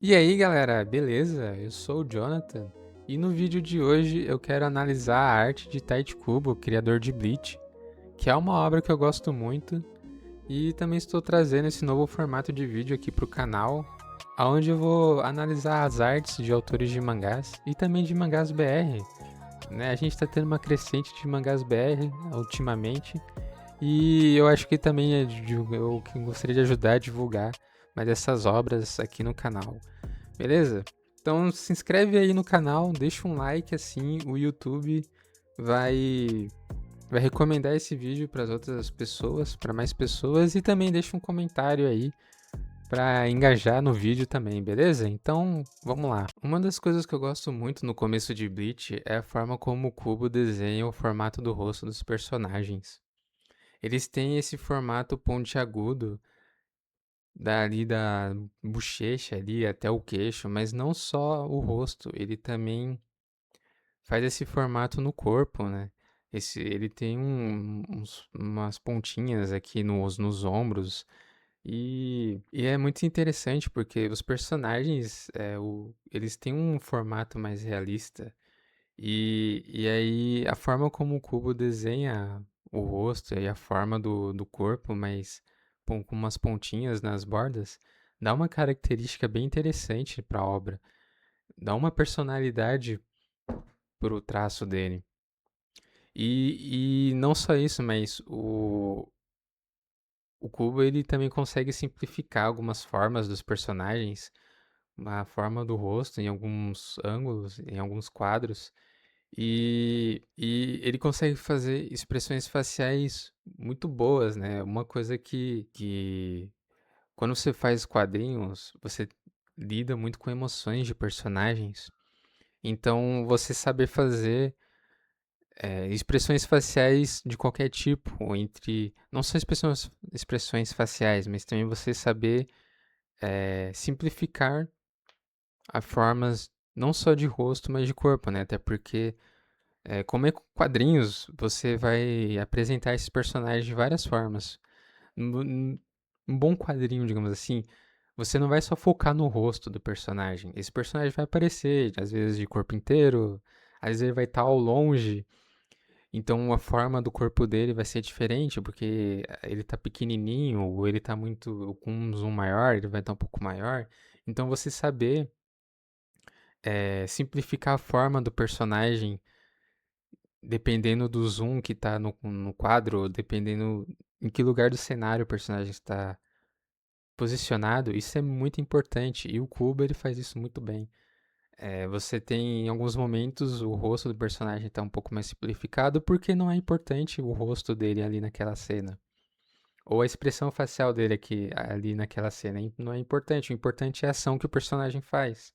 E aí galera, beleza? Eu sou o Jonathan e no vídeo de hoje eu quero analisar a arte de Tite Kubo, criador de Bleach, que é uma obra que eu gosto muito e também estou trazendo esse novo formato de vídeo aqui para o canal, onde eu vou analisar as artes de autores de mangás e também de mangás BR. Né? A gente está tendo uma crescente de mangás BR ultimamente e eu acho que também eu gostaria de ajudar a divulgar mais essas obras aqui no canal. Beleza? Então se inscreve aí no canal, deixa um like assim, o YouTube vai vai recomendar esse vídeo para as outras pessoas, para mais pessoas e também deixa um comentário aí para engajar no vídeo também, beleza? Então, vamos lá. Uma das coisas que eu gosto muito no começo de Bleach é a forma como o Kubo desenha o formato do rosto dos personagens. Eles têm esse formato pontiagudo dali da bochecha ali até o queixo, mas não só o rosto, ele também faz esse formato no corpo, né? Ele tem umas pontinhas aqui nos ombros e é muito interessante porque os personagens, eles têm um formato mais realista e aí a forma como o Kubo desenha o rosto e a forma do corpo, mas com umas pontinhas nas bordas, dá uma característica bem interessante para a obra. Dá uma personalidade pro traço dele. E não só isso, mas o Kubo ele também consegue simplificar algumas formas dos personagens, a forma do rosto em alguns ângulos, em alguns quadros. E ele consegue fazer expressões faciais muito boas, né? Uma coisa que quando você faz quadrinhos, você lida muito com emoções de personagens. Então, você saber fazer expressões faciais de qualquer tipo, ou entre não só expressões faciais, mas também você saber simplificar as formas não só de rosto, mas de corpo, né? Até porque como é quadrinhos, você vai apresentar esses personagens de várias formas. Um bom quadrinho, digamos assim, você não vai só focar no rosto do personagem. Esse personagem vai aparecer, às vezes de corpo inteiro, às vezes ele vai estar ao longe. Então a forma do corpo dele vai ser diferente, porque ele tá pequenininho, ou ele tá muito com um zoom maior, ele vai estar um pouco maior. Então você saber simplificar a forma do personagem dependendo do zoom que tá no quadro, dependendo em que lugar do cenário o personagem está posicionado, isso é muito importante. E o Kubo ele faz isso muito bem. Você tem em alguns momentos o rosto do personagem está um pouco mais simplificado porque não é importante o rosto dele ali naquela cena. Ou a expressão facial dele aqui, ali naquela cena. Não é importante. O importante é a ação que o personagem faz.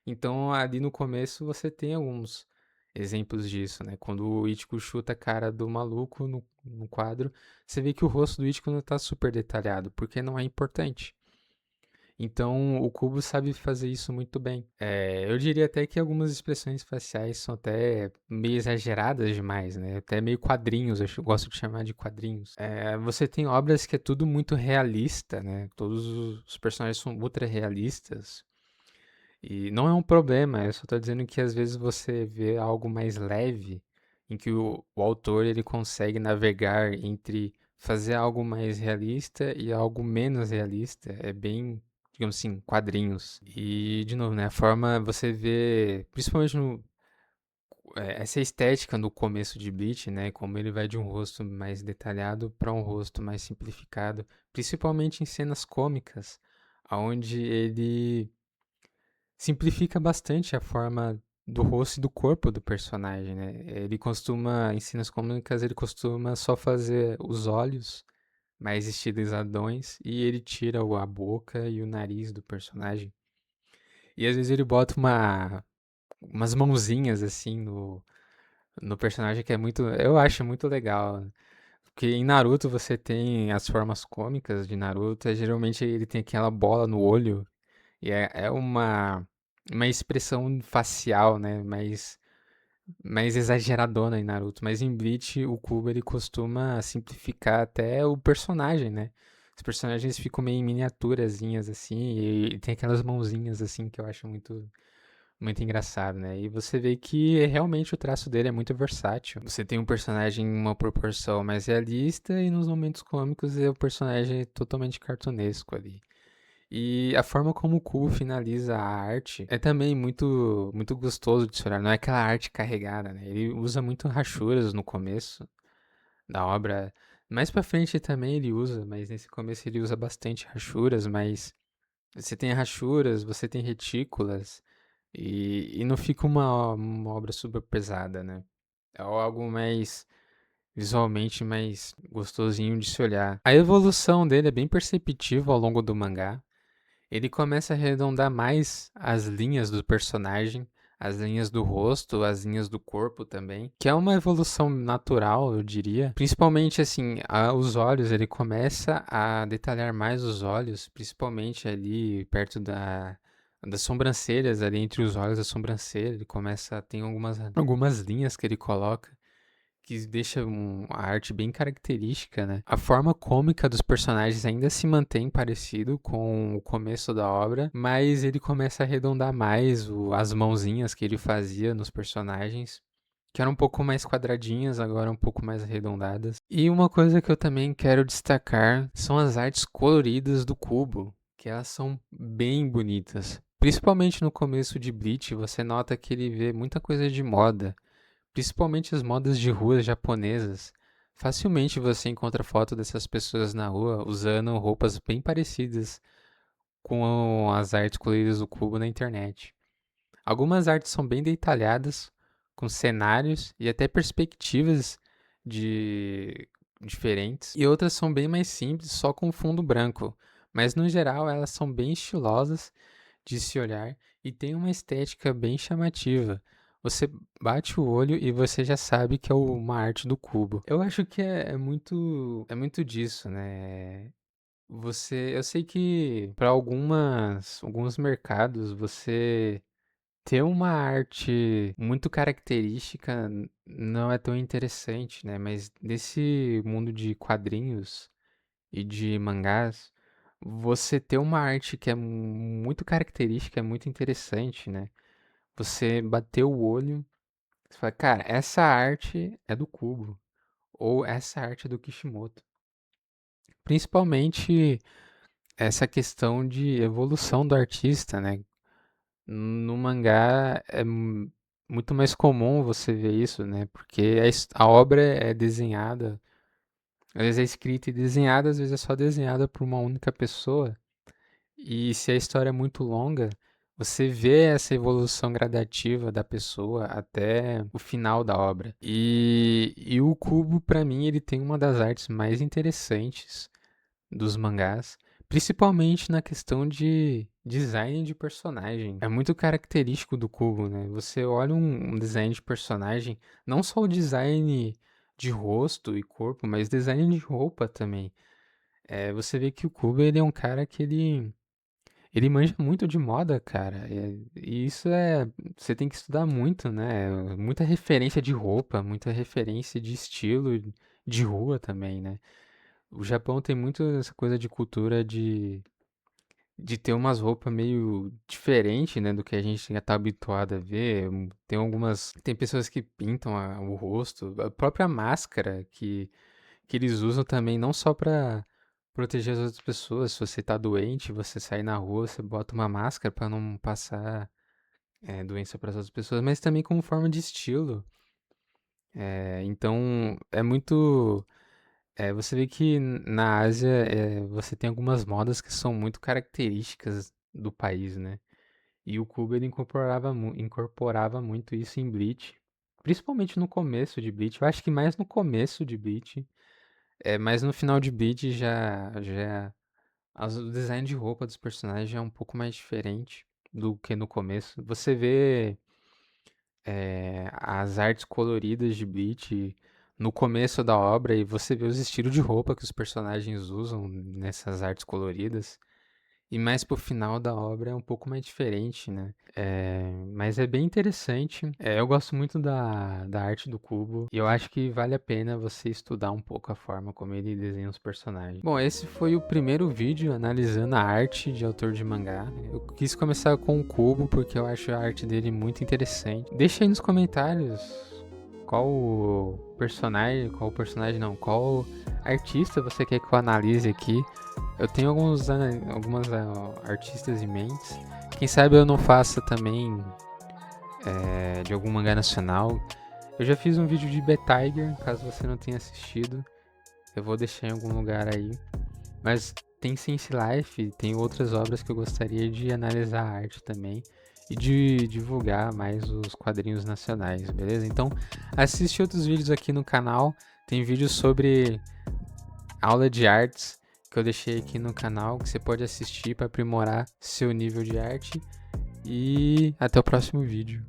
Então, ali no começo, você tem alguns exemplos disso, né? Quando o Ichigo chuta a cara do maluco no quadro, você vê que o rosto do Ichigo não está super detalhado, porque não é importante. Então, o Kubo sabe fazer isso muito bem. Eu diria até que algumas expressões faciais são até meio exageradas demais, né? Até meio quadrinhos, eu gosto de chamar de quadrinhos. Você tem obras que é tudo muito realista, né? Todos os personagens são ultra realistas. E não é um problema, eu só tô dizendo que às vezes você vê algo mais leve, em que o autor ele consegue navegar entre fazer algo mais realista e algo menos realista. É bem, digamos assim, quadrinhos. E, de novo, né, a forma você vê, principalmente essa estética no começo de Bleach, né, como ele vai de um rosto mais detalhado para um rosto mais simplificado, principalmente em cenas cômicas, onde ele simplifica bastante a forma do rosto e do corpo do personagem, né? Ele costuma, em cenas cômicas, ele costuma só fazer os olhos mais estilizadões e ele tira a boca e o nariz do personagem. E às vezes ele bota umas mãozinhas assim no personagem que é muito, eu acho muito legal. Porque em Naruto você tem as formas cômicas de Naruto, geralmente ele tem aquela bola no olho e é uma expressão facial, né? Mais exageradona em Naruto. Mas em Bleach, o Kubo ele costuma simplificar até o personagem, né? Os personagens ficam meio em miniaturazinhas, assim, e tem aquelas mãozinhas, assim, que eu acho muito engraçado, né? E você vê que realmente o traço dele é muito versátil. Você tem um personagem em uma proporção mais realista e nos momentos cômicos é o personagem totalmente cartunesco ali. E a forma como o Kubo finaliza a arte é também muito gostoso de se olhar. Não é aquela arte carregada, né? Ele usa muito rachuras no começo da obra. Mais pra frente também ele usa, mas nesse começo ele usa bastante rachuras, mas você tem rachuras, você tem retículas, e não fica uma obra super pesada, né? É algo mais visualmente mais gostosinho de se olhar. A evolução dele é bem perceptível ao longo do mangá. Ele começa a arredondar mais as linhas do personagem, as linhas do rosto, as linhas do corpo também, que é uma evolução natural, eu diria. Principalmente assim, os olhos, ele começa a detalhar mais os olhos, principalmente ali perto das sobrancelhas, ali entre os olhos da sobrancelha, ele começa a ter algumas linhas que ele coloca que deixa a arte bem característica, né? A forma cômica dos personagens ainda se mantém parecido com o começo da obra, mas ele começa a arredondar mais as mãozinhas que ele fazia nos personagens, que eram um pouco mais quadradinhas, agora um pouco mais arredondadas. E uma coisa que eu também quero destacar são as artes coloridas do Kubo, que elas são bem bonitas. Principalmente no começo de Bleach, você nota que ele vê muita coisa de moda. Principalmente as modas de rua japonesas. Facilmente você encontra foto dessas pessoas na rua usando roupas bem parecidas com as artes coloridas do Kubo na internet. Algumas artes são bem detalhadas, com cenários e até perspectivas de diferentes, e outras são bem mais simples, só com fundo branco. Mas no geral elas são bem estilosas de se olhar e tem uma estética bem chamativa. Você bate o olho e você já sabe que é uma arte do Kubo. Eu acho que é muito disso, né? Eu sei que para alguns mercados você ter uma arte muito característica não é tão interessante, né? Mas nesse mundo de quadrinhos e de mangás, você ter uma arte que é muito característica é muito interessante, né? Você bater o olho, você fala, cara, essa arte é do Kubo, ou essa arte é do Kishimoto. Principalmente essa questão de evolução do artista, né? No mangá é muito mais comum você ver isso, né? Porque a obra é desenhada, às vezes é escrita e desenhada, às vezes é só desenhada por uma única pessoa. E se a história é muito longa, você vê essa evolução gradativa da pessoa até o final da obra. E o Kubo, pra mim, ele tem uma das artes mais interessantes dos mangás, principalmente na questão de design de personagem. É muito característico do Kubo, né? Você olha um design de personagem, não só o design de rosto e corpo, mas design de roupa também. Você vê que o Kubo ele é um cara que ele manja muito de moda, cara. E isso você tem que estudar muito, né? Muita referência de roupa, muita referência de estilo de rua também, né? O Japão tem muito essa coisa de cultura de ter umas roupas meio diferente, né, do que a gente já tá habituado a ver. Tem pessoas que pintam o rosto, a própria máscara que eles usam também não só pra proteger as outras pessoas. Se você tá doente, você sai na rua, você bota uma máscara pra não passar doença para as outras pessoas, mas também como forma de estilo. Então é muito. Você vê que na Ásia você tem algumas modas que são muito características do país, né? E o Kubo ele incorporava muito isso em Bleach, principalmente no começo de Bleach. Eu acho que mais no começo de Bleach, mas no final de Bleach o design de roupa dos personagens já é um pouco mais diferente do que no começo. Você vê as artes coloridas de Bleach no começo da obra e você vê os estilos de roupa que os personagens usam nessas artes coloridas. E mais pro final da obra é um pouco mais diferente, né? Mas é bem interessante. Eu gosto muito da arte do Kubo. E eu acho que vale a pena você estudar um pouco a forma como ele desenha os personagens. Bom, esse foi o primeiro vídeo analisando a arte de autor de mangá. Eu quis começar com o Kubo porque eu acho a arte dele muito interessante. Deixa aí nos comentários qual artista você quer que eu analise aqui. Eu tenho algumas artistas em mente. Quem sabe eu não faça também de algum mangá nacional. Eu já fiz um vídeo de B-Tiger, caso você não tenha assistido. Eu vou deixar em algum lugar aí. Mas tem Sense Life, tem outras obras que eu gostaria de analisar a arte também. E de divulgar mais os quadrinhos nacionais, beleza? Então, assiste outros vídeos aqui no canal. Tem vídeos sobre aula de artes que eu deixei aqui no canal que você pode assistir para aprimorar seu nível de arte. E até o próximo vídeo.